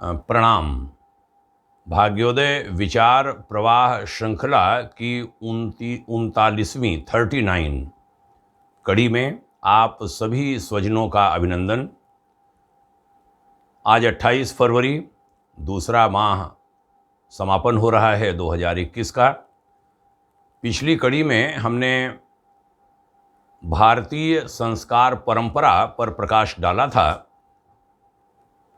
प्रणाम। भाग्योदय विचार प्रवाह श्रृंखला की 39वीं 39 कड़ी में आप सभी स्वजनों का अभिनंदन। आज 28 फरवरी, दूसरा माह समापन हो रहा है 2021 का। पिछली कड़ी में हमने भारतीय संस्कार परंपरा पर प्रकाश डाला था।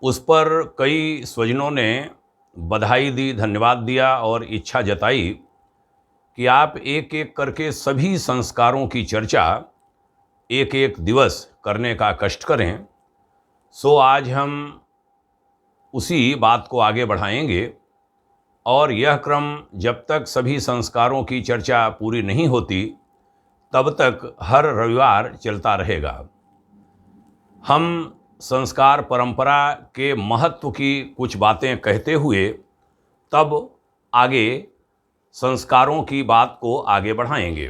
उस पर कई स्वजनों ने बधाई दी, धन्यवाद दिया और इच्छा जताई कि आप एक एक करके सभी संस्कारों की चर्चा एक एक दिवस करने का कष्ट करें। सो आज हम उसी बात को आगे बढ़ाएंगे और यह क्रम जब तक सभी संस्कारों की चर्चा पूरी नहीं होती तब तक हर रविवार चलता रहेगा। हम संस्कार परंपरा के महत्व की कुछ बातें कहते हुए तब आगे संस्कारों की बात को आगे बढ़ाएंगे।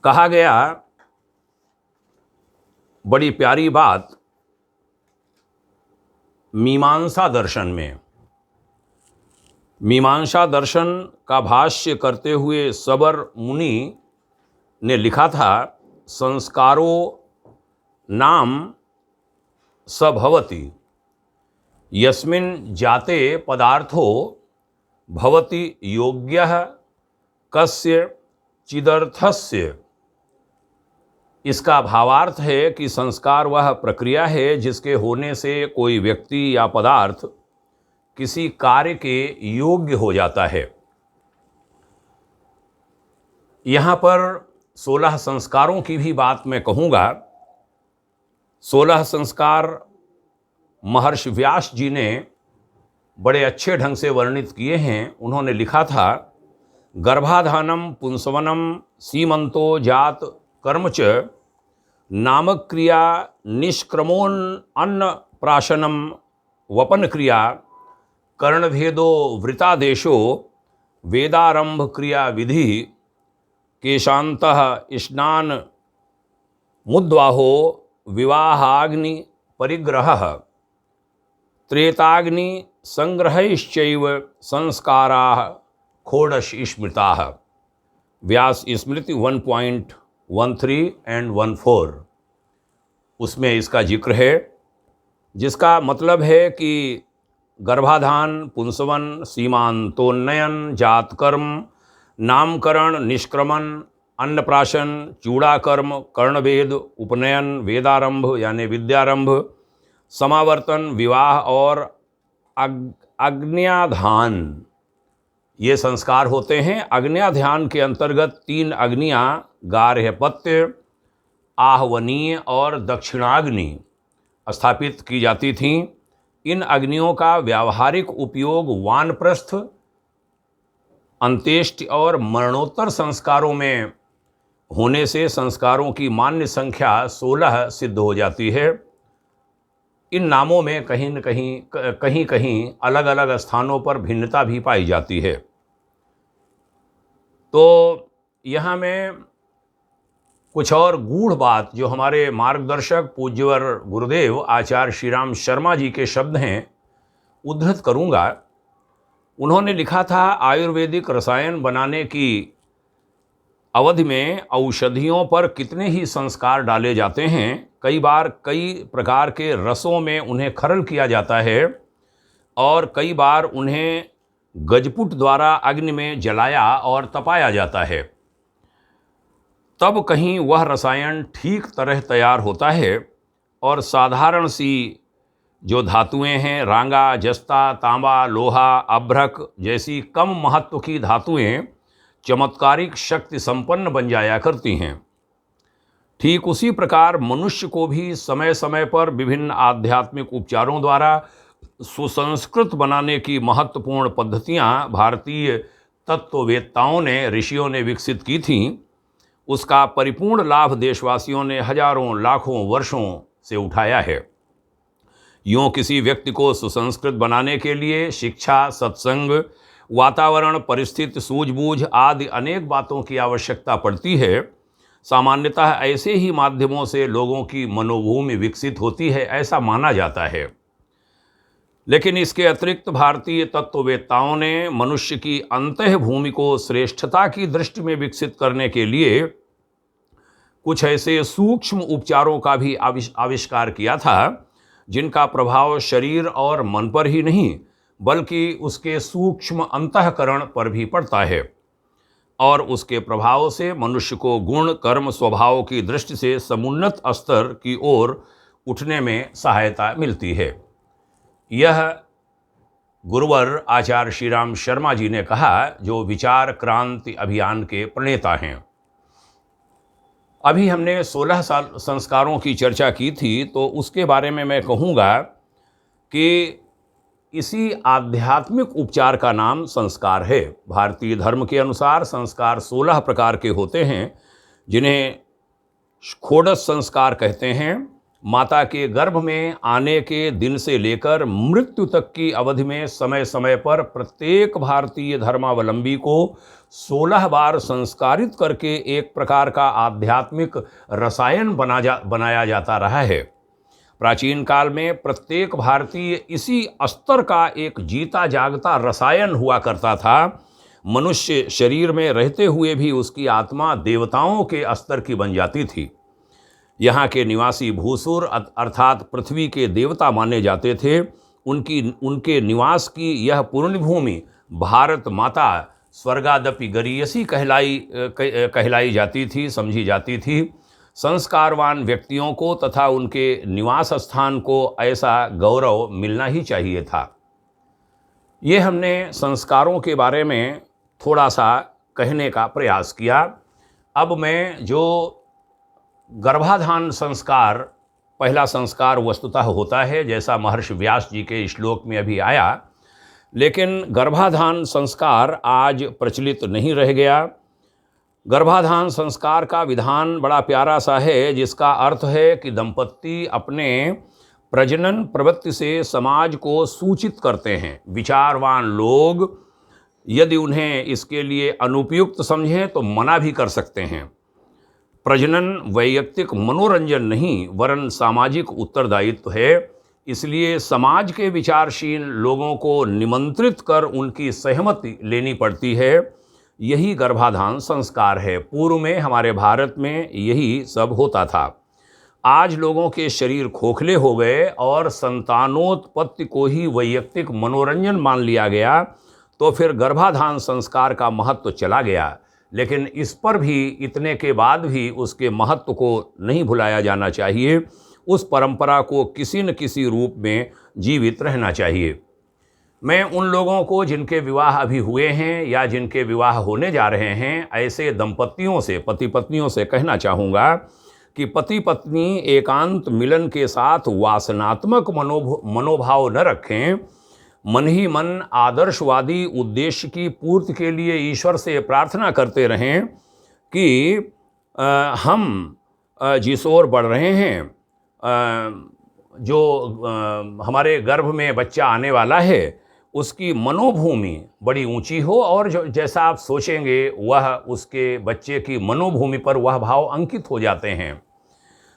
कहा गया, बड़ी प्यारी बात मीमांसा दर्शन में। मीमांसा दर्शन का भाष्य करते हुए सबर मुनि ने लिखा था, संस्कारो नाम सभवति यस्मिन् जाते पदार्थो भवति योग्यः कस्य चिदर्थस्य। इसका भावार्थ है कि संस्कार वह प्रक्रिया है जिसके होने से कोई व्यक्ति या पदार्थ किसी कार्य के योग्य हो जाता है। यहाँ पर 16 संस्कारों की भी बात मैं कहूँगा। 16 संस्कार महर्षि व्यास जी ने बड़े अच्छे ढंग से वर्णित किए हैं। उन्होंने लिखा था, गर्भाधानम पुंसवनम सीमंतो जात कर्म च नामक क्रिया निष्क्रमोन अन्न प्राशनम वपन क्रिया कर्णभेदो वृतादेशो वेदारंभ क्रिया विधि केशांतः स्नान मुद्वाहो विवाहाग्नि परिग्रह त्रेताग्नि संग्रहैश्चैव संस्काराः खोडश स्मृताः। व्यास स्मृति 1.13 एंड 14 उसमें इसका जिक्र है, जिसका मतलब है कि गर्भाधान, पुंसवन, सीमांतोन्नयन, जातकर्म, नामकरण, निष्क्रमण, अन्नप्राशन, चूड़ाकर्म, कर्णभेद, उपनयन, वेदारंभ यानी विद्यारंभ, समावर्तन, विवाह और अग्न्याधान, ये संस्कार होते हैं। अग्न्याधान के अंतर्गत 3 अग्नियाँ गार्हपत्य, आहवनीय और दक्षिणाग्नि स्थापित की जाती थीं। इन अग्नियों का व्यावहारिक उपयोग वानप्रस्थ, अंत्येष्टि और मरणोत्तर संस्कारों में होने से संस्कारों की मान्य संख्या 16 सिद्ध हो जाती है। इन नामों में कहीं कहीं अलग अलग स्थानों पर भिन्नता भी पाई जाती है। तो यहाँ में कुछ और गूढ़ बात जो हमारे मार्गदर्शक पूज्यवर गुरुदेव आचार्य श्री राम शर्मा जी के शब्द हैं, उद्धृत करूँगा। उन्होंने लिखा था, आयुर्वेदिक रसायन बनाने की अवधि में औषधियों पर कितने ही संस्कार डाले जाते हैं। कई बार कई प्रकार के रसों में उन्हें खरल किया जाता है और कई बार उन्हें गजपुट द्वारा अग्नि में जलाया और तपाया जाता है। तब कहीं वह रसायन ठीक तरह तैयार होता है और साधारण सी जो धातुएं हैं, रांगा, जस्ता, तांबा, लोहा, अभ्रक जैसी कम महत्व की धातुएं चमत्कारिक शक्ति संपन्न बन जाया करती हैं। ठीक उसी प्रकार मनुष्य को भी समय समय पर विभिन्न आध्यात्मिक उपचारों द्वारा सुसंस्कृत बनाने की महत्वपूर्ण पद्धतियां भारतीय तत्ववेत्ताओं ने, ऋषियों ने विकसित की थीं। उसका परिपूर्ण लाभ देशवासियों ने हजारों लाखों वर्षों से उठाया है। यूँ किसी व्यक्ति को सुसंस्कृत बनाने के लिए शिक्षा, सत्संग, वातावरण, परिस्थिति, सूझबूझ आदि अनेक बातों की आवश्यकता पड़ती है। सामान्यतः ऐसे ही माध्यमों से लोगों की मनोभूमि विकसित होती है, ऐसा माना जाता है। लेकिन इसके अतिरिक्त भारतीय तत्ववेत्ताओं ने मनुष्य की अंतःभूमि को श्रेष्ठता की दृष्टि में विकसित करने के लिए कुछ ऐसे सूक्ष्म उपचारों का भी आविष्कार किया था जिनका प्रभाव शरीर और मन पर ही नहीं बल्कि उसके सूक्ष्म अंतःकरण पर भी पड़ता है और उसके प्रभाव से मनुष्य को गुण कर्म स्वभाव की दृष्टि से समुन्नत स्तर की ओर उठने में सहायता मिलती है। यह गुरुवर आचार्य श्रीराम शर्मा जी ने कहा, जो विचार क्रांति अभियान के प्रणेता हैं। अभी हमने 16 साल संस्कारों की चर्चा की थी, तो उसके बारे में मैं कहूँगा कि इसी आध्यात्मिक उपचार का नाम संस्कार है। भारतीय धर्म के अनुसार संस्कार 16 प्रकार के होते हैं, जिन्हें षोडश संस्कार कहते हैं। माता के गर्भ में आने के दिन से लेकर मृत्यु तक की अवधि में समय समय पर प्रत्येक भारतीय धर्मावलंबी को 16 बार संस्कारित करके एक प्रकार का आध्यात्मिक रसायन बनाया जाता रहा है। प्राचीन काल में प्रत्येक भारतीय इसी स्तर का एक जीता जागता रसायन हुआ करता था। मनुष्य शरीर में रहते हुए भी उसकी आत्मा देवताओं के स्तर की बन जाती थी। यहाँ के निवासी भूसुर अर्थात पृथ्वी के देवता माने जाते थे। उनके निवास की यह पूर्ण भूमि भारत माता स्वर्गादपि गरीयसी कहलाई जाती थी, समझी जाती थी। संस्कारवान व्यक्तियों को तथा उनके निवास स्थान को ऐसा गौरव मिलना ही चाहिए था। ये हमने संस्कारों के बारे में थोड़ा सा कहने का प्रयास किया। अब मैं जो गर्भाधान संस्कार, पहला संस्कार वस्तुतः होता है, जैसा महर्षि व्यास जी के श्लोक में अभी आया, लेकिन गर्भाधान संस्कार आज प्रचलित नहीं रह गया। गर्भाधान संस्कार का विधान बड़ा प्यारा सा है, जिसका अर्थ है कि दंपति अपने प्रजनन प्रवृत्ति से समाज को सूचित करते हैं। विचारवान लोग यदि उन्हें इसके लिए अनुपयुक्त समझें तो मना भी कर सकते हैं। प्रजनन वैयक्तिक मनोरंजन नहीं वरन सामाजिक उत्तरदायित्व है। इसलिए समाज के विचारशील लोगों को निमंत्रित कर उनकी सहमति लेनी पड़ती है। यही गर्भाधान संस्कार है। पूर्व में हमारे भारत में यही सब होता था। आज लोगों के शरीर खोखले हो गए और संतानोत्पत्ति को ही वैयक्तिक मनोरंजन मान लिया गया, तो फिर गर्भाधान संस्कार का महत्व चला गया। लेकिन इस पर भी, इतने के बाद भी उसके महत्व को नहीं भुलाया जाना चाहिए। उस परंपरा को किसी न किसी रूप में जीवित रहना चाहिए। मैं उन लोगों को जिनके विवाह अभी हुए हैं या जिनके विवाह होने जा रहे हैं, ऐसे दंपतियों से, पति पत्नियों से कहना चाहूँगा कि पति पत्नी एकांत मिलन के साथ वासनात्मक मनोभाव न रखें। मन ही मन आदर्शवादी उद्देश्य की पूर्ति के लिए ईश्वर से प्रार्थना करते रहें कि हम जिस ओर बढ़ रहे हैं, जो हमारे गर्भ में बच्चा आने वाला है, उसकी मनोभूमि बड़ी ऊंची हो और जो जैसा आप सोचेंगे वह उसके बच्चे की मनोभूमि पर वह भाव अंकित हो जाते हैं।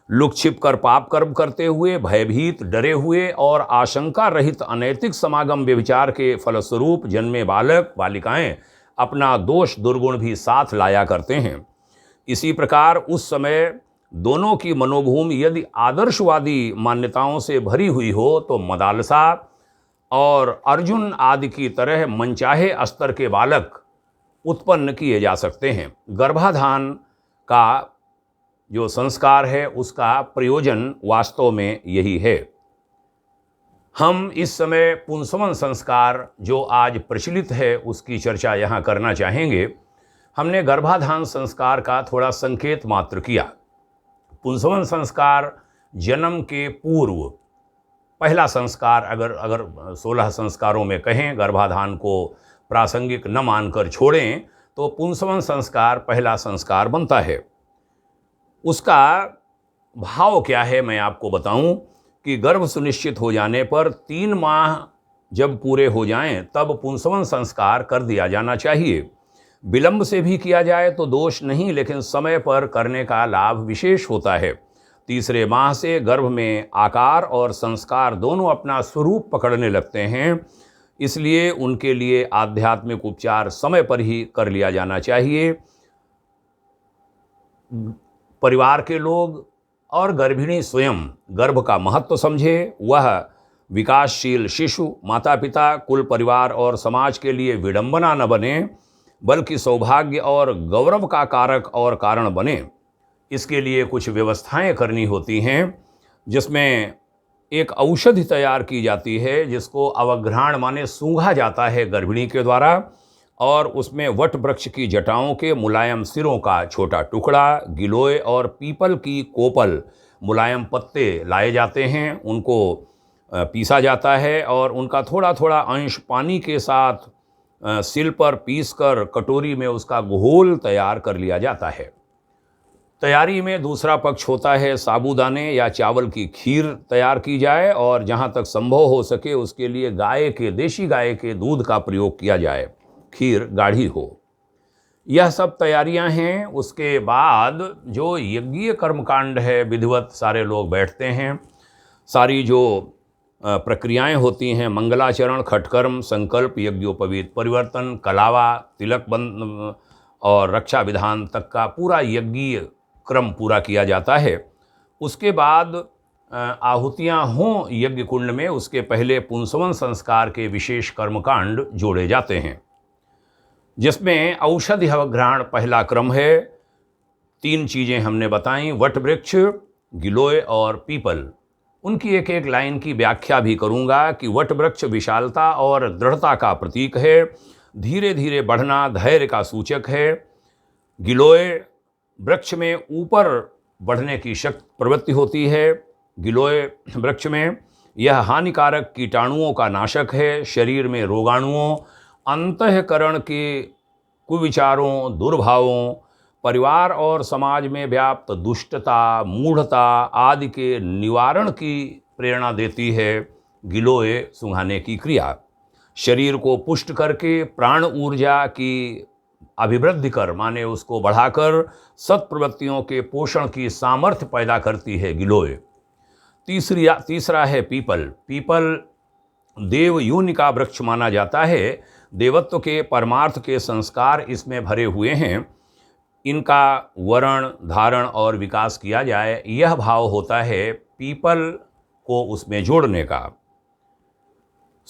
लुक छिप कर पाप कर्म करते हुए, भयभीत, डरे हुए और आशंका रहित अनैतिक समागम व्यभिचार के फलस्वरूप जन्मे बालक बालिकाएं अपना दोष दुर्गुण भी साथ लाया करते हैं। इसी प्रकार उस समय दोनों की मनोभूमि यदि आदर्शवादी मान्यताओं से भरी हुई हो तो मदालसा और अर्जुन आदि की तरह मनचाहे स्तर के बालक उत्पन्न किए जा सकते हैं। गर्भाधान का जो संस्कार है उसका प्रयोजन वास्तव में यही है। हम इस समय पुंसवन संस्कार जो आज प्रचलित है उसकी चर्चा यहाँ करना चाहेंगे। हमने गर्भाधान संस्कार का थोड़ा संकेत मात्र किया। पुंसवन संस्कार जन्म के पूर्व पहला संस्कार, अगर 16 संस्कारों में कहें, गर्भाधान को प्रासंगिक न मानकर छोड़ें तो पुंसवन संस्कार पहला संस्कार बनता है। उसका भाव क्या है मैं आपको बताऊं कि गर्भ सुनिश्चित हो जाने पर 3 माह जब पूरे हो जाएं तब पुंसवन संस्कार कर दिया जाना चाहिए। विलंब से भी किया जाए तो दोष नहीं, लेकिन समय पर करने का लाभ विशेष होता है। तीसरे माह से गर्भ में आकार और संस्कार दोनों अपना स्वरूप पकड़ने लगते हैं, इसलिए उनके लिए आध्यात्मिक उपचार समय पर ही कर लिया जाना चाहिए। परिवार के लोग और गर्भिणी स्वयं गर्भ का महत्व समझे, वह विकासशील शिशु माता पिता, कुल परिवार और समाज के लिए विडंबना न बने, बल्कि सौभाग्य और गौरव का कारक और कारण बने। इसके लिए कुछ व्यवस्थाएं करनी होती हैं, जिसमें एक औषधि तैयार की जाती है जिसको अवघ्राण माने सूंघा जाता है गर्भिणी के द्वारा, और उसमें वट वृक्ष की जटाओं के मुलायम सिरों का छोटा टुकड़ा, गिलोय और पीपल की कोपल मुलायम पत्ते लाए जाते हैं, उनको पीसा जाता है और उनका थोड़ा थोड़ा अंश पानी के साथ सिल पर पीसकर कटोरी में उसका घोल तैयार कर लिया जाता है। तैयारी में दूसरा पक्ष होता है साबूदाने या चावल की खीर तैयार की जाए, और जहाँ तक संभव हो सके उसके लिए देशी गाय के दूध का प्रयोग किया जाए, खीर गाढ़ी हो। यह सब तैयारियां हैं। उसके बाद जो यज्ञीय कर्मकांड है, विधिवत सारे लोग बैठते हैं, सारी जो प्रक्रियाएं होती हैं, मंगलाचरण, खटकर्म, संकल्प, यज्ञोपवीत परिवर्तन, कलावा, तिलक बंद और रक्षा विधान तक का पूरा यज्ञीय क्रम पूरा किया जाता है। उसके बाद आहुतियाँ हों यज्ञ कुंड में, उसके पहले पुंसवन संस्कार के विशेष कर्मकांड जोड़े जाते हैं, जिसमें औषधि अवघ्राण पहला क्रम है। 3 चीज़ें हमने बताई, वट वृक्ष, गिलोय और पीपल। उनकी एक एक लाइन की व्याख्या भी करूंगा कि वट वृक्ष विशालता और दृढ़ता का प्रतीक है, धीरे धीरे बढ़ना धैर्य का सूचक है। गिलोय वृक्ष में ऊपर बढ़ने की शक्ति प्रवृत्ति होती है। गिलोय वृक्ष में यह हानिकारक कीटाणुओं का नाशक है, शरीर में रोगाणुओं, अंतःकरण के कुविचारों, दुर्भावों, परिवार और समाज में व्याप्त दुष्टता, मूढ़ता आदि के निवारण की प्रेरणा देती है गिलोय सूंघाने की क्रिया। शरीर को पुष्ट करके प्राण ऊर्जा की अभिवृद्धि कर माने उसको बढ़ाकर सत्प्रवृत्तियों के पोषण की सामर्थ्य पैदा करती है गिलोय। तीसरा है पीपल। पीपल देव योनि का वृक्ष माना जाता है, देवत्व के परमार्थ के संस्कार इसमें भरे हुए हैं। इनका वर्ण, धारण और विकास किया जाए, यह भाव होता है पीपल को उसमें जोड़ने का।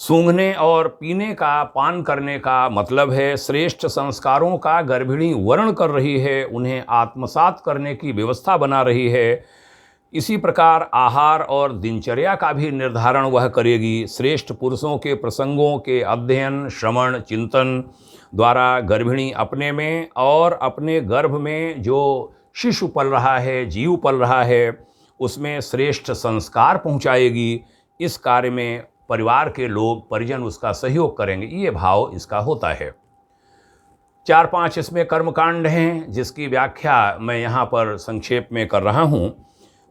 सूंघने और पीने का, पान करने का मतलब है श्रेष्ठ संस्कारों का गर्भिणी वर्ण कर रही है, उन्हें आत्मसात करने की व्यवस्था बना रही है। इसी प्रकार आहार और दिनचर्या का भी निर्धारण वह करेगी। श्रेष्ठ पुरुषों के प्रसंगों के अध्ययन, श्रवण, चिंतन द्वारा गर्भिणी अपने में और अपने गर्भ में जो शिशु पल रहा है, जीव पल रहा है, उसमें श्रेष्ठ संस्कार पहुंचाएगी। इस कार्य में परिवार के लोग, परिजन उसका सहयोग करेंगे, ये भाव इसका होता है। 4-5 इसमें कर्मकांड हैं, जिसकी व्याख्या मैं यहाँ पर संक्षेप में कर रहा हूँ।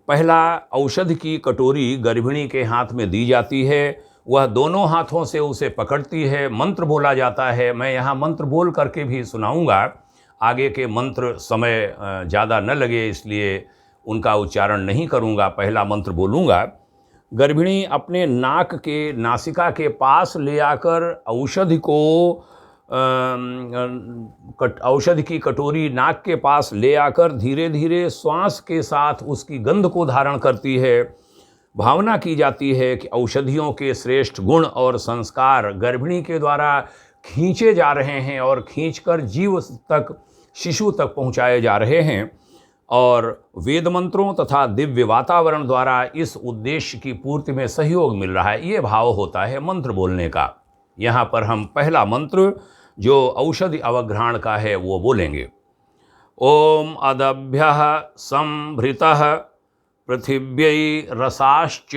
पहला, औषधि की कटोरी गर्भिणी के हाथ में दी जाती है, वह दोनों हाथों से उसे पकड़ती है, मंत्र बोला जाता है। मैं यहाँ मंत्र बोल करके भी सुनाऊंगा, आगे के मंत्र समय ज़्यादा न लगे इसलिए उनका उच्चारण नहीं करूँगा, पहला मंत्र बोलूँगा। गर्भिणी अपने नाक के, नासिका के पास ले आकर औषधि की कटोरी नाक के पास ले आकर धीरे धीरे श्वास के साथ उसकी गंध को धारण करती है। भावना की जाती है कि औषधियों के श्रेष्ठ गुण और संस्कार गर्भिणी के द्वारा खींचे जा रहे हैं और खींचकर जीव तक, शिशु तक पहुंचाए जा रहे हैं, और वेद मंत्रों तथा दिव्य वातावरण द्वारा इस उद्देश्य की पूर्ति में सहयोग मिल रहा है। ये भाव होता है मंत्र बोलने का। यहाँ पर हम पहला मंत्र जो औषधि अवघ्राण का है वो बोलेंगे। ओम अदभ्यः संभृतः पृथिव्यै रसाश्च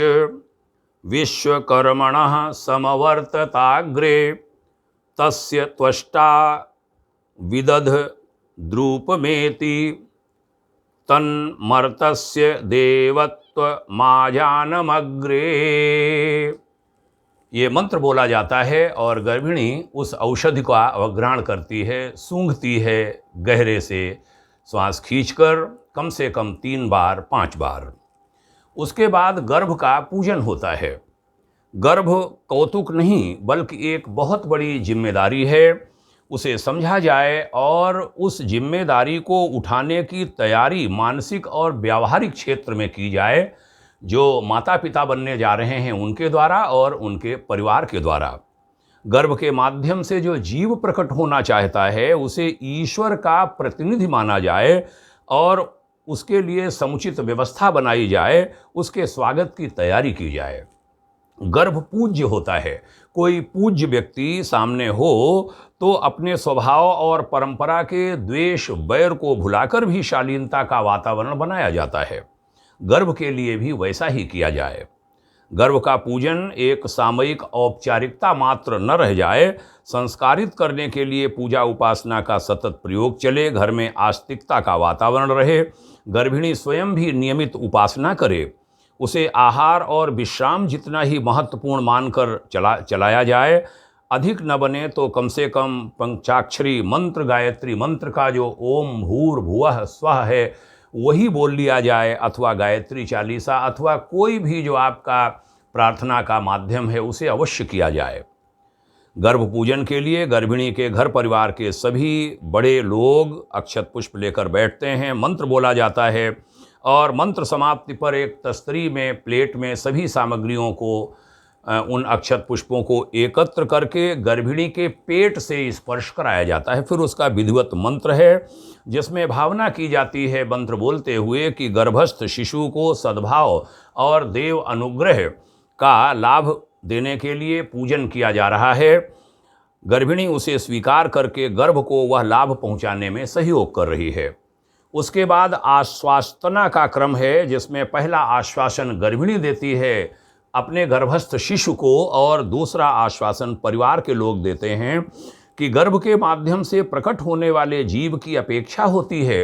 विश्वकर्मणः समवर्तताग्रे तस्य त्वष्टा विदध द्रूपमेति तन्मर्तस्य देवत्व माजानमग्रे। ये मंत्र बोला जाता है और गर्भिणी उस औषधि का अवघ्राण करती है, सूंघती है, गहरे से श्वास खींचकर कम से कम 3 बार 5 बार। उसके बाद गर्भ का पूजन होता है। गर्भ कौतुक नहीं बल्कि एक बहुत बड़ी जिम्मेदारी है। उसे समझा जाए और उस जिम्मेदारी को उठाने की तैयारी मानसिक और व्यावहारिक क्षेत्र में की जाए, जो माता पिता बनने जा रहे हैं उनके द्वारा और उनके परिवार के द्वारा। गर्भ के माध्यम से जो जीव प्रकट होना चाहता है उसे ईश्वर का प्रतिनिधि माना जाए और उसके लिए समुचित व्यवस्था बनाई जाए, उसके स्वागत की तैयारी की जाए। गर्भ पूज्य होता है। कोई पूज्य व्यक्ति सामने हो तो अपने स्वभाव और परंपरा के द्वेष वैर को भुलाकर भी शालीनता का वातावरण बनाया जाता है। गर्भ के लिए भी वैसा ही किया जाए। गर्भ का पूजन एक सामयिक औपचारिकता मात्र न रह जाए, संस्कारित करने के लिए पूजा उपासना का सतत प्रयोग चले, घर में आस्तिकता का वातावरण रहे, गर्भिणी स्वयं भी नियमित उपासना करे, उसे आहार और विश्राम जितना ही महत्वपूर्ण मानकर चलाया जाए। अधिक न बने तो कम से कम पंचाक्षरी मंत्र, गायत्री मंत्र का जो ओम भूर्भुवः स्वः है वही बोल लिया जाए, अथवा गायत्री चालीसा अथवा कोई भी जो आपका प्रार्थना का माध्यम है उसे अवश्य किया जाए। गर्भ पूजन के लिए गर्भिणी के घर परिवार के सभी बड़े लोग अक्षत पुष्प लेकर बैठते हैं, मंत्र बोला जाता है और मंत्र समाप्ति पर एक तस्तरी में प्लेट में सभी सामग्रियों को उन अक्षत पुष्पों को एकत्र करके गर्भिणी के पेट से स्पर्श कराया जाता है। फिर उसका विधिवत मंत्र है जिसमें भावना की जाती है मंत्र बोलते हुए कि गर्भस्थ शिशु को सद्भाव और देव अनुग्रह का लाभ देने के लिए पूजन किया जा रहा है। गर्भिणी उसे स्वीकार करके गर्भ को वह लाभ पहुंचाने में सहयोग कर रही है। उसके बाद आश्वासना का क्रम है जिसमें पहला आश्वासन गर्भिणी देती है अपने गर्भस्थ शिशु को और दूसरा आश्वासन परिवार के लोग देते हैं कि गर्भ के माध्यम से प्रकट होने वाले जीव की अपेक्षा होती है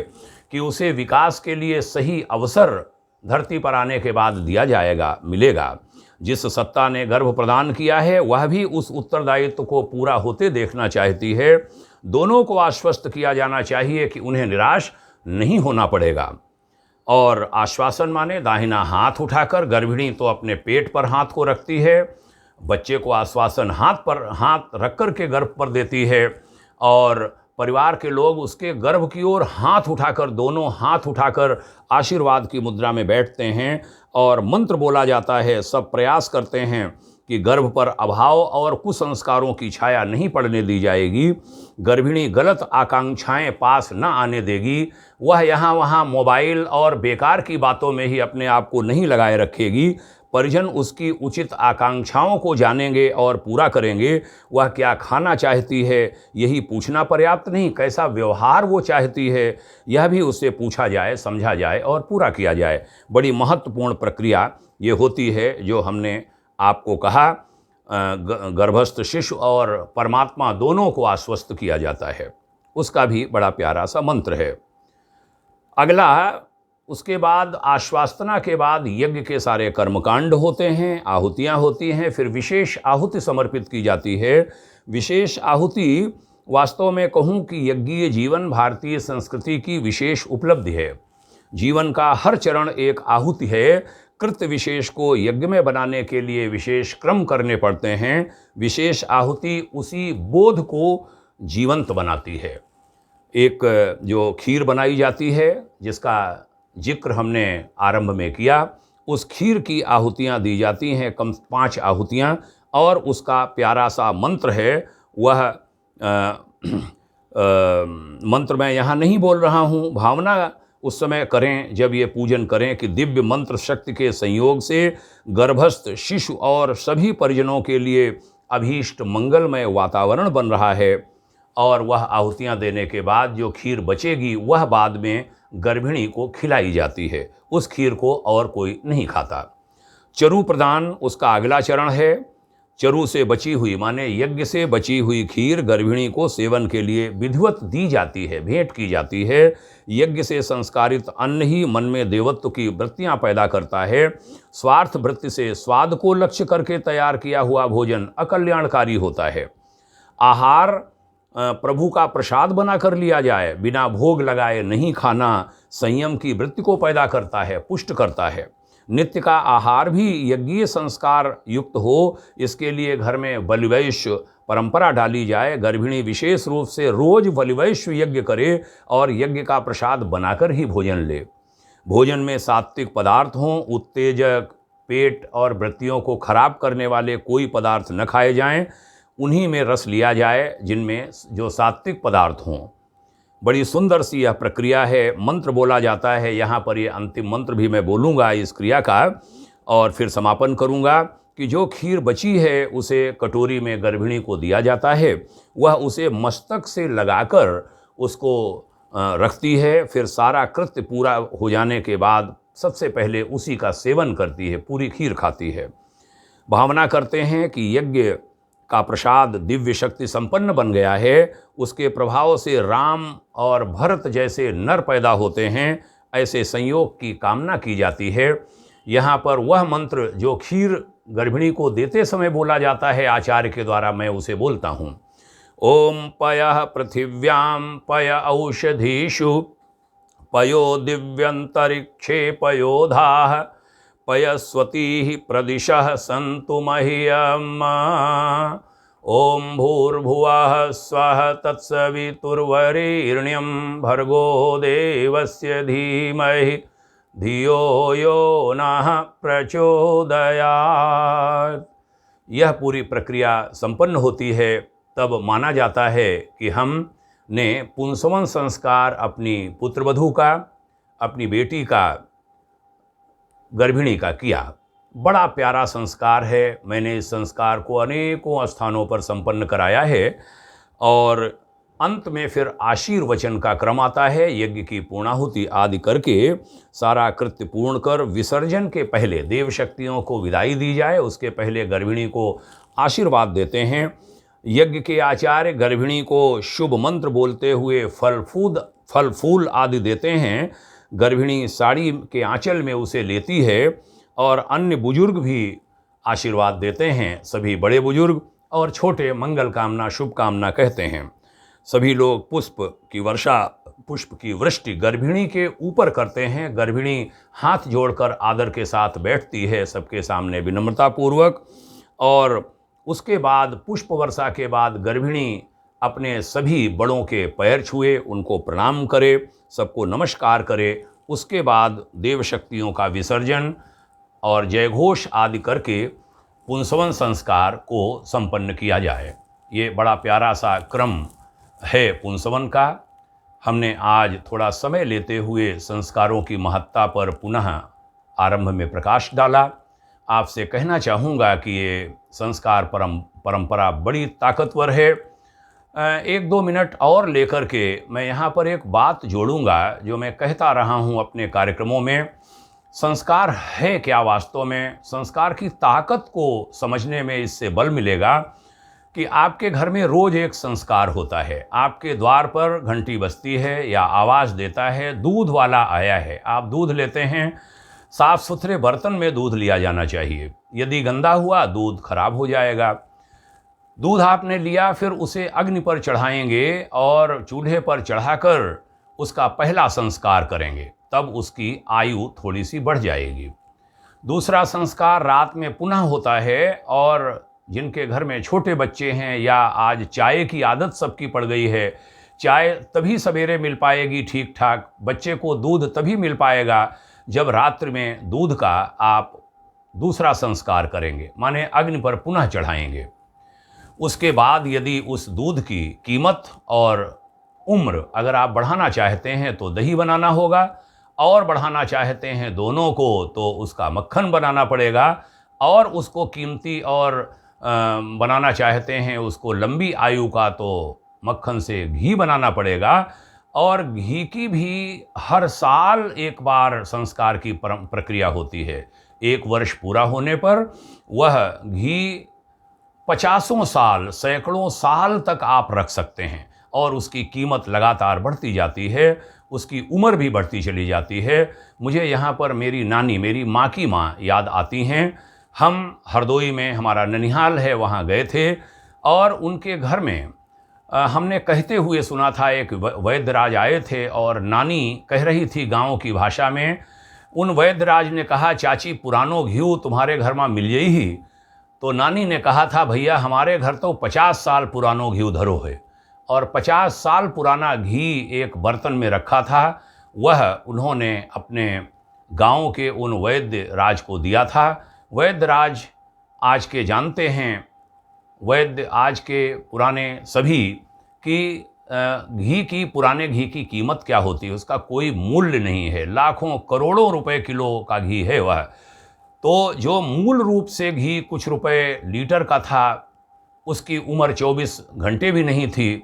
कि उसे विकास के लिए सही अवसर धरती पर आने के बाद मिलेगा। जिस सत्ता ने गर्भ प्रदान किया है वह भी उस उत्तरदायित्व को पूरा होते देखना चाहती है। दोनों को आश्वस्त किया जाना चाहिए कि उन्हें निराश नहीं होना पड़ेगा। और आश्वासन माने दाहिना हाथ उठाकर गर्भिणी तो अपने पेट पर हाथ को रखती है, बच्चे को आश्वासन हाथ रख कर के गर्भ पर देती है और परिवार के लोग उसके गर्भ की ओर दोनों हाथ उठाकर आशीर्वाद की मुद्रा में बैठते हैं और मंत्र बोला जाता है। सब प्रयास करते हैं कि गर्भ पर अभाव और कुसंस्कारों की छाया नहीं पड़ने दी जाएगी, गर्भिणी गलत आकांक्षाएं पास न आने देगी, वह यहाँ वहाँ मोबाइल और बेकार की बातों में ही अपने आप को नहीं लगाए रखेगी। परिजन उसकी उचित आकांक्षाओं को जानेंगे और पूरा करेंगे। वह क्या खाना चाहती है यही पूछना पर्याप्त नहीं, कैसा व्यवहार वो चाहती है यह भी उससे पूछा जाए, समझा जाए और पूरा किया जाए। बड़ी महत्वपूर्ण प्रक्रिया ये होती है जो हमने आपको कहा। गर्भस्थ शिशु और परमात्मा दोनों को आश्वस्त किया जाता है, उसका भी बड़ा प्यारा सा मंत्र है। अगला, उसके बाद आश्वासना के बाद यज्ञ के सारे कर्मकांड होते हैं, आहुतियाँ होती हैं, फिर विशेष आहुति समर्पित की जाती है। विशेष आहुति वास्तव में कहूँ कि यज्ञीय जीवन भारतीय संस्कृति की विशेष उपलब्धि है। जीवन का हर चरण एक आहुति है। कृत्य विशेष को यज्ञ में बनाने के लिए विशेष क्रम करने पड़ते हैं। विशेष आहुति उसी बोध को जीवंत बनाती है। एक जो खीर बनाई जाती है जिसका जिक्र हमने आरंभ में किया, उस खीर की आहुतियाँ दी जाती हैं, कम 5 आहुतियाँ, और उसका प्यारा सा मंत्र है। वह मंत्र मैं यहाँ नहीं बोल रहा हूँ, भावना उस समय करें जब ये पूजन करें कि दिव्य मंत्र शक्ति के संयोग से गर्भस्थ शिशु और सभी परिजनों के लिए अभीष्ट मंगलमय वातावरण बन रहा है। और वह आहुतियाँ देने के बाद जो खीर बचेगी वह बाद में गर्भिणी को खिलाई जाती है। उस खीर को और कोई नहीं खाता। चरु प्रदान उसका अगला चरण है। चरु से बची हुई माने यज्ञ से बची हुई खीर गर्भिणी को सेवन के लिए विधिवत दी जाती है, भेंट की जाती है। यज्ञ से संस्कारित अन्न ही मन में देवत्व की वृत्तियां पैदा करता है। स्वार्थ वृत्ति से स्वाद को लक्ष्य करके तैयार किया हुआ भोजन अकल्याणकारी होता है। आहार प्रभु का प्रसाद बना कर लिया जाए, बिना भोग लगाए नहीं खाना संयम की वृत्ति को पैदा करता है, पुष्ट करता है। नित्य का आहार भी यज्ञीय संस्कार युक्त हो, इसके लिए घर में बलिवैश्य परंपरा डाली जाए। गर्भिणी विशेष रूप से रोज बलिवैश्य यज्ञ करे और यज्ञ का प्रसाद बनाकर ही भोजन ले। भोजन में सात्विक पदार्थ हों, उत्तेजक, पेट और वृत्तियों को खराब करने वाले कोई पदार्थ न खाए जाएं, उन्हीं में रस लिया जाए जिनमें जो सात्विक पदार्थ हों। बड़ी सुंदर सी यह प्रक्रिया है। मंत्र बोला जाता है, यहाँ पर ये अंतिम मंत्र भी मैं बोलूँगा इस क्रिया का और फिर समापन करूँगा कि जो खीर बची है उसे कटोरी में गर्भिणी को दिया जाता है। वह उसे मस्तक से लगाकर उसको रखती है। फिर सारा कृत्य पूरा हो जाने के बाद सबसे पहले उसी का सेवन करती है, पूरी खीर खाती है। भावना करते हैं कि यज्ञ का प्रसाद दिव्य शक्ति संपन्न बन गया है, उसके प्रभाव से राम और भरत जैसे नर पैदा होते हैं, ऐसे संयोग की कामना की जाती है। यहाँ पर वह मंत्र जो खीर गर्भिणी को देते समय बोला जाता है आचार्य के द्वारा, मैं उसे बोलता हूँ। ओम पयः पृथिव्यां पय औषधीषु पयो दिव्यंतरिक्षे पयोधाः पयस्वती प्रदिशः सन्तु मह्यम्। ओम भूर्भुवः स्वः तत्सवितुर्वरेण्यं भर्गो देवस्य धीमहि धियो यो नः प्रचोदयात्। यह पूरी प्रक्रिया संपन्न होती है, तब माना जाता है कि हमने पुंसवन संस्कार अपनी पुत्रवधू का, अपनी बेटी का, गर्भिणी का किया। बड़ा प्यारा संस्कार है। मैंने इस संस्कार को अनेकों स्थानों पर संपन्न कराया है। और अंत में फिर आशीर्वचन का क्रम आता है। यज्ञ की पूर्णाहुति आदि करके सारा कृत्य पूर्ण कर विसर्जन के पहले देव शक्तियों को विदाई दी जाए, उसके पहले गर्भिणी को आशीर्वाद देते हैं। यज्ञ के आचार्य गर्भिणी को शुभ मंत्र बोलते हुए फल फूल आदि देते हैं। गर्भिणी साड़ी के आंचल में उसे लेती है और अन्य बुजुर्ग भी आशीर्वाद देते हैं। सभी बड़े बुजुर्ग और छोटे मंगल कामना, शुभ कामना कहते हैं। सभी लोग पुष्प की वर्षा, पुष्प की वृष्टि गर्भिणी के ऊपर करते हैं। गर्भिणी हाथ जोड़कर आदर के साथ बैठती है सबके सामने विनम्रतापूर्वक। और उसके बाद पुष्प वर्षा के बाद गर्भिणी अपने सभी बड़ों के पैर छुए, उनको प्रणाम करे, सबको नमस्कार करे। उसके बाद देव शक्तियों का विसर्जन और जयघोष आदि करके पुंसवन संस्कार को संपन्न किया जाए। ये बड़ा प्यारा सा क्रम है पुंसवन का। हमने आज थोड़ा समय लेते हुए संस्कारों की महत्ता पर पुनः आरंभ में प्रकाश डाला। आपसे कहना चाहूँगा कि ये संस्कार परंपरा बड़ी ताकतवर है। एक दो मिनट और लेकर के मैं यहाँ पर एक बात जोड़ूंगा जो मैं कहता रहा हूँ अपने कार्यक्रमों में। संस्कार है क्या वास्तव में? संस्कार की ताकत को समझने में इससे बल मिलेगा कि आपके घर में रोज़ एक संस्कार होता है। आपके द्वार पर घंटी बजती है या आवाज़ देता है, दूध वाला आया है, आप दूध लेते हैं। साफ़ सुथरे बर्तन में दूध लिया जाना चाहिए। यदि गंदा हुआ दूध खराब हो जाएगा। दूध आपने लिया, फिर उसे अग्नि पर चढ़ाएंगे और चूल्हे पर चढ़ाकर उसका पहला संस्कार करेंगे, तब उसकी आयु थोड़ी सी बढ़ जाएगी। दूसरा संस्कार रात में पुनः होता है। और जिनके घर में छोटे बच्चे हैं या आज चाय की आदत सबकी पड़ गई है, चाय तभी सवेरे मिल पाएगी ठीक ठाक, बच्चे को दूध तभी मिल पाएगा जब रात्रि में दूध का आप दूसरा संस्कार करेंगे, माने अग्नि पर पुनः चढ़ाएंगे। उसके बाद यदि उस दूध की कीमत और उम्र अगर आप बढ़ाना चाहते हैं तो दही बनाना होगा, और बढ़ाना चाहते हैं दोनों को तो उसका मक्खन बनाना पड़ेगा, और उसको कीमती और बनाना चाहते हैं उसको लंबी आयु का तो मक्खन से घी बनाना पड़ेगा। और घी की भी हर साल एक बार संस्कार की प्रक्रिया होती है। 1 वर्ष पूरा होने पर वह घी 50 साल, सैकड़ों साल तक आप रख सकते हैं और उसकी कीमत लगातार बढ़ती जाती है, उसकी उम्र भी बढ़ती चली जाती है। मुझे यहाँ पर मेरी नानी, मेरी माँ की माँ याद आती हैं। हम हरदोई में, हमारा ननिहाल है, वहाँ गए थे और उनके घर में हमने कहते हुए सुना था, एक वैद्यराज आए थे और नानी कह रही थी गाँव की भाषा में, उन वैद्यराज ने कहा, चाची पुरानो घी तुम्हारे घर में मिल जाई ही। तो नानी ने कहा था, भैया हमारे घर तो 50 साल पुरानो घी धरो है। और 50 साल पुराना घी एक बर्तन में रखा था, वह उन्होंने अपने गांव के उन वैद्य राज को दिया था। वैद्य राज आज के जानते हैं, वैद्य आज के पुराने सभी कि पुराने घी की कीमत क्या होती है, उसका कोई मूल्य नहीं है। लाखों करोड़ों रुपए किलो का घी है वह। तो जो मूल रूप से घी कुछ रुपए लीटर का था, उसकी उम्र 24 घंटे भी नहीं थी।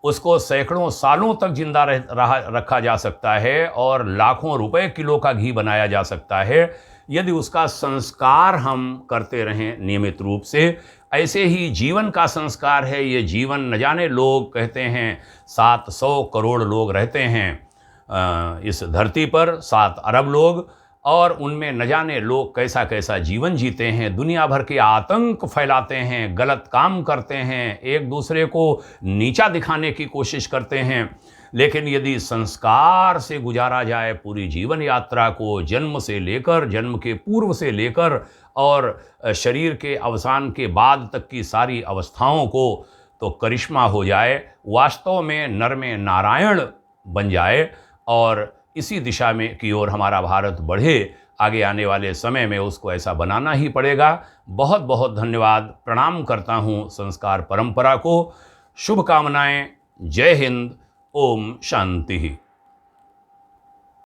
उसको सैकड़ों सालों तक जिंदा रखा जा सकता है और लाखों रुपए किलो का घी बनाया जा सकता है, यदि उसका संस्कार हम करते रहें नियमित रूप से। ऐसे ही जीवन का संस्कार है ये जीवन। न जाने, लोग कहते हैं 700 करोड़ लोग रहते हैं इस धरती पर, 7 अरब लोग, और उनमें न जाने लोग कैसा कैसा जीवन जीते हैं, दुनिया भर के आतंक फैलाते हैं, गलत काम करते हैं, एक दूसरे को नीचा दिखाने की कोशिश करते हैं। लेकिन यदि संस्कार से गुजारा जाए पूरी जीवन यात्रा को, जन्म से लेकर, जन्म के पूर्व से लेकर और शरीर के अवसान के बाद तक की सारी अवस्थाओं को, तो करिश्मा हो जाए, वास्तव में नर में नारायण बन जाए। और इसी दिशा में की ओर हमारा भारत बढ़े। आगे आने वाले समय में उसको ऐसा बनाना ही पड़ेगा। बहुत बहुत धन्यवाद, प्रणाम करता हूँ संस्कार परंपरा को। शुभकामनाएं। जय हिंद। ओम शांति।